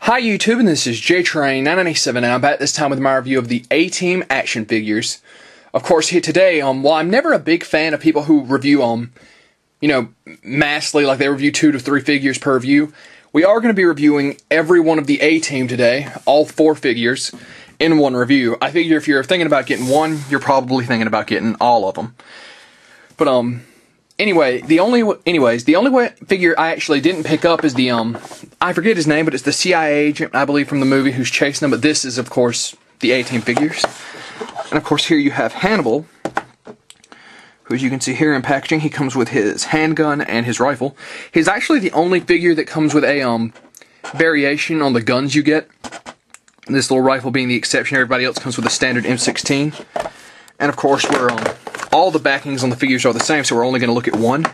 Hi YouTube, and this is JTrain997, and I'm back this time with my review of the A-Team action figures. Of course, here today, while I'm never a big fan of people who review, massively, like they review 2 to 3 figures per review, we are going to be reviewing every one of the A-Team today, all 4 figures, in one review. I figure if you're thinking about getting one, you're probably thinking about getting all of them. But, anyway, the only figure I actually didn't pick up is the, I forget his name, but it's the CIA agent, I believe, from the movie who's chasing them. But this is, of course, the A-Team figures. And, of course, here you have Hannibal, who, as you can see here in packaging, he comes with his handgun and his rifle. He's actually the only figure that comes with a, variation on the guns you get. This little rifle being the exception. Everybody else comes with a standard M16. And, of course, all the backings on the figures are the same, so we're only going to look at one.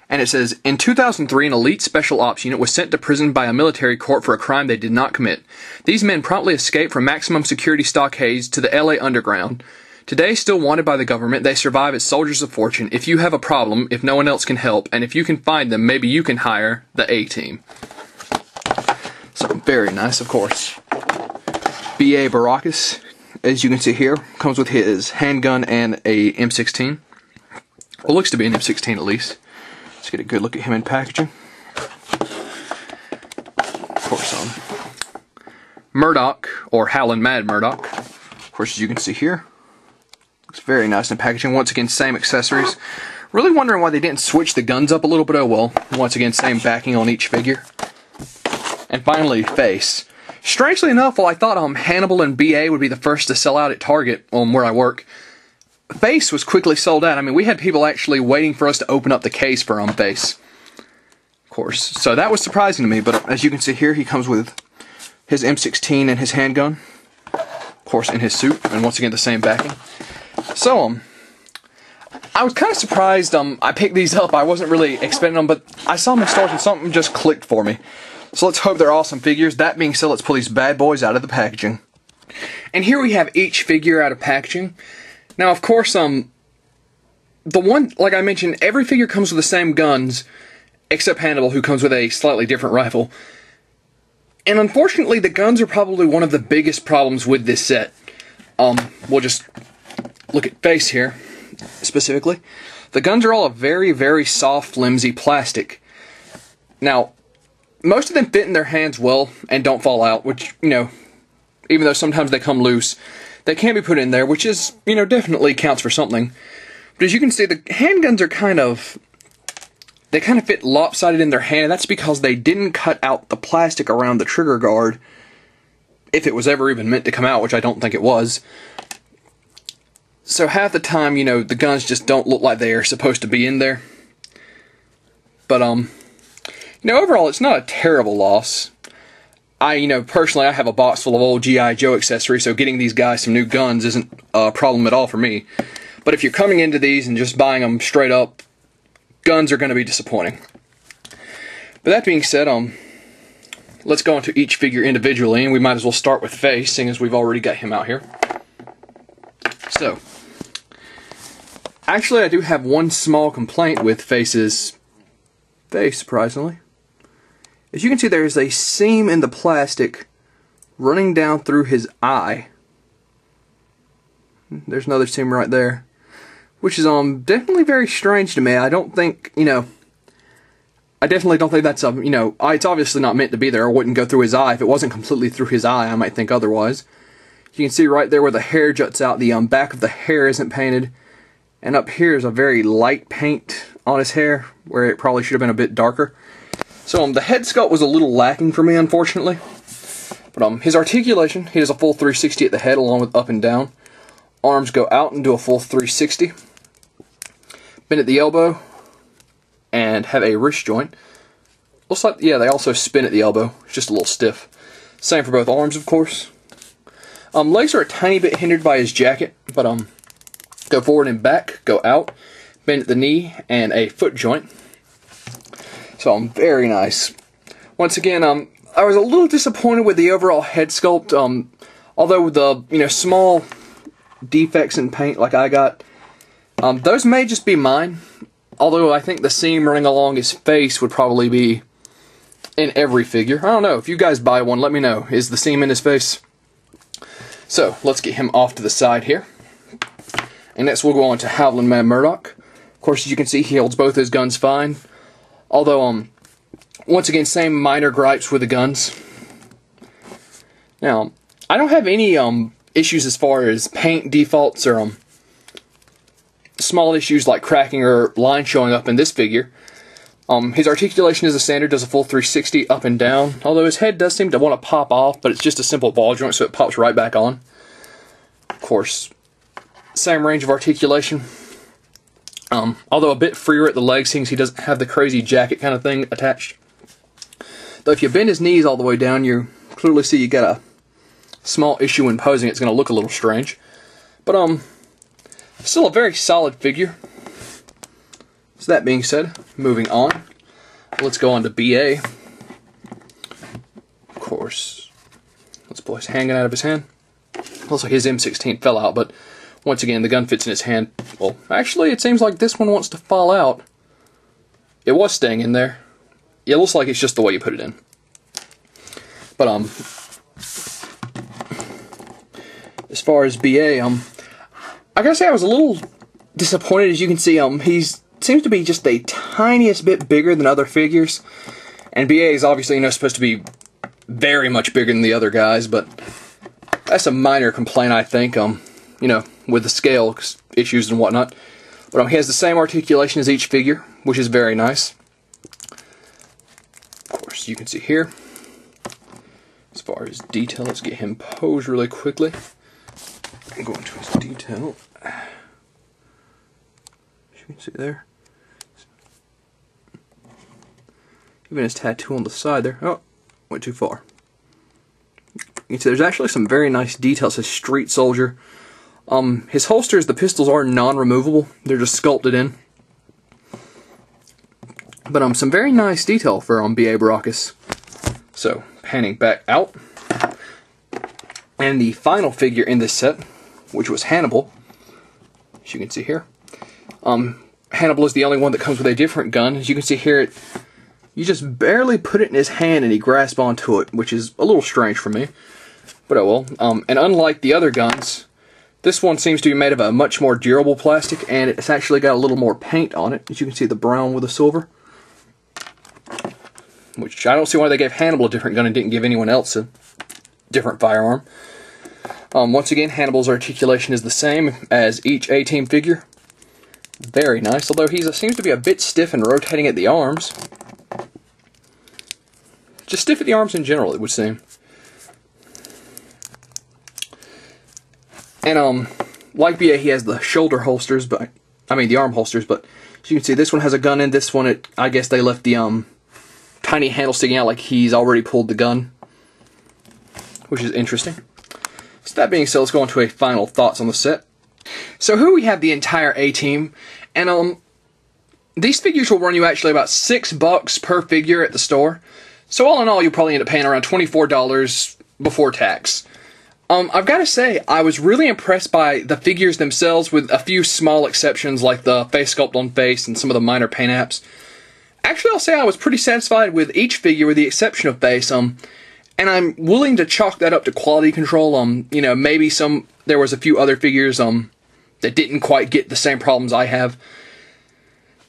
And it says, in 2003, an elite special ops unit was sent to prison by a military court for a crime they did not commit. These men promptly escaped from maximum security stockades to the LA Underground. Today, still wanted by the government, they survive as soldiers of fortune. If you have a problem, if no one else can help, and if you can find them, maybe you can hire the A-Team. So, very nice, of course. B.A. Baracus, as you can see here, comes with his handgun and a M16. Well, looks to be an M16 at least. Let's get a good look at him in packaging. Of course, Murdoch, or Howlin' Mad Murdoch. Of course, as you can see here, looks very nice in packaging. Once again, same accessories. Really wondering why they didn't switch the guns up a little bit. Oh well. Once again, same backing on each figure. And finally, Face. Strangely enough, while I thought Hannibal and B.A. would be the first to sell out at Target, where I work, Face was quickly sold out. I mean, we had people actually waiting for us to open up the case for Face. Of course. So that was surprising to me, but as you can see here, he comes with his M16 and his handgun. Of course, in his suit, and once again, the same backing. So, I was kind of surprised I picked these up. I wasn't really expecting them, but I saw them in stores and something just clicked for me. So let's hope they're awesome figures. That being said, let's pull these bad boys out of the packaging. And here we have each figure out of packaging. Now, of course, the one, like I mentioned, every figure comes with the same guns, except Hannibal, who comes with a slightly different rifle. And unfortunately, the guns are probably one of the biggest problems with this set. We'll just look at Face here, specifically. The guns are all a very, very soft, flimsy plastic. Now, most of them fit in their hands well and don't fall out, which, even though sometimes they come loose, they can be put in there, which is, definitely counts for something. But as you can see, the handguns are they kind of fit lopsided in their hand, and that's because they didn't cut out the plastic around the trigger guard, if it was ever even meant to come out, which I don't think it was. So half the time, the guns just don't look like they are supposed to be in there. But, overall, it's not a terrible loss. Personally, I have a box full of old G.I. Joe accessories, so getting these guys some new guns isn't a problem at all for me. But if you're coming into these and just buying them straight up, guns are going to be disappointing. But that being said, let's go into each figure individually, and we might as well start with Face, seeing as we've already got him out here. So, actually, I do have one small complaint with Face's face, surprisingly. As you can see, there is a seam in the plastic running down through his eye. There's another seam right there, which is definitely very strange to me. I don't think, I definitely don't think that's it's obviously not meant to be there. It wouldn't go through his eye. If it wasn't completely through his eye, I might think otherwise. You can see right there where the hair juts out, the back of the hair isn't painted, and up here is a very light paint on his hair, where it probably should have been a bit darker. So, the head sculpt was a little lacking for me, unfortunately. But, his articulation, he does a full 360 at the head, along with up and down. Arms go out and do a full 360. Bend at the elbow, and have a wrist joint. Looks like, yeah, they also spin at the elbow. It's just a little stiff. Same for both arms, of course. Legs are a tiny bit hindered by his jacket, but, go forward and back, go out, bend at the knee, and a foot joint. So, very nice. Once again, I was a little disappointed with the overall head sculpt, although with the, small defects in paint like I got, those may just be mine, although I think the seam running along his face would probably be in every figure. I don't know, if you guys buy one, let me know. Is the seam in his face? So, let's get him off to the side here. And next we'll go on to Howlin' Mad Murdock. Of course, as you can see, he holds both his guns fine. Although, once again, same minor gripes with the guns. Now, I don't have any issues as far as paint defaults or small issues like cracking or line showing up in this figure. His articulation is a standard, does a full 360 up and down, although his head does seem to want to pop off, but it's just a simple ball joint, so it pops right back on. Of course, same range of articulation, although a bit freer at the legs, since he doesn't have the crazy jacket kind of thing attached. Though if you bend his knees all the way down, you clearly see you got a small issue when posing. It's going to look a little strange, but still a very solid figure. So that being said, moving on, let's go on to BA. Of course, let's pull his handgun out of his hand. Looks like his M16 fell out, but once again, the gun fits in his hand. Well, actually, it seems like this one wants to fall out. It was staying in there. It looks like it's just the way you put it in. But, as far as BA, I gotta say I was a little disappointed. As you can see, he's seems to be just the tiniest bit bigger than other figures, and BA is obviously, you know, supposed to be very much bigger than the other guys, but that's a minor complaint, I think, you know, with the scale issues and whatnot. But he has the same articulation as each figure, which is very nice. Of course, you can see here, as far as detail, let's get him posed really quickly and go into his detail. As you can see there, even his tattoo on the side there. Oh, went too far. You can see there's actually some very nice details. His street soldier. His holsters, the pistols are non-removable. They're just sculpted in. But some very nice detail for B.A. Baracus. So, panning back out. And the final figure in this set, which was Hannibal, as you can see here. Hannibal is the only one that comes with a different gun. As you can see here, you just barely put it in his hand and he grasps onto it, which is a little strange for me. But oh well. And unlike the other guns, this one seems to be made of a much more durable plastic, and it's actually got a little more paint on it. As you can see, the brown with the silver. Which I don't see why they gave Hannibal a different gun and didn't give anyone else a different firearm. Once again, Hannibal's articulation is the same as each A-Team figure. Very nice, although he seems to be a bit stiff and rotating at the arms. Just stiff at the arms in general, it would seem. And, like BA, he has the shoulder holsters, but, I mean the arm holsters, but as you can see, this one has a gun in, this one, I guess they left the, tiny handle sticking out like he's already pulled the gun, which is interesting. So that being said, let's go on to a final thoughts on the set. So here we have the entire A-Team, and, these figures will run you actually about $6 per figure at the store. So all in all, you'll probably end up paying around $24 before tax. I've got to say, I was really impressed by the figures themselves, with a few small exceptions like the face sculpt on face and some of the minor paint apps. Actually, I'll say I was pretty satisfied with each figure with the exception of face, and I'm willing to chalk that up to quality control. You know, maybe there was a few other figures, that didn't quite get the same problems I have.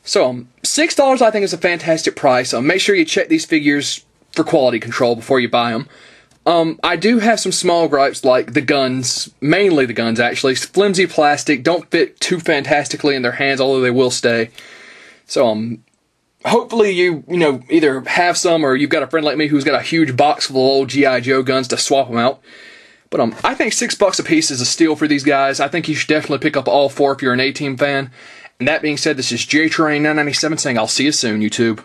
So, $6 I think is a fantastic price. Make sure you check these figures for quality control before you buy them. I do have some small gripes, like the guns, mainly the guns actually. Flimsy plastic, don't fit too fantastically in their hands, although they will stay. So, hopefully you know, either have some or you've got a friend like me who's got a huge box full of old G.I. Joe guns to swap them out. But I think $6 a piece is a steal for these guys. I think you should definitely pick up all four if you're an A-Team fan. And that being said, this is JTrain997 saying I'll see you soon, YouTube.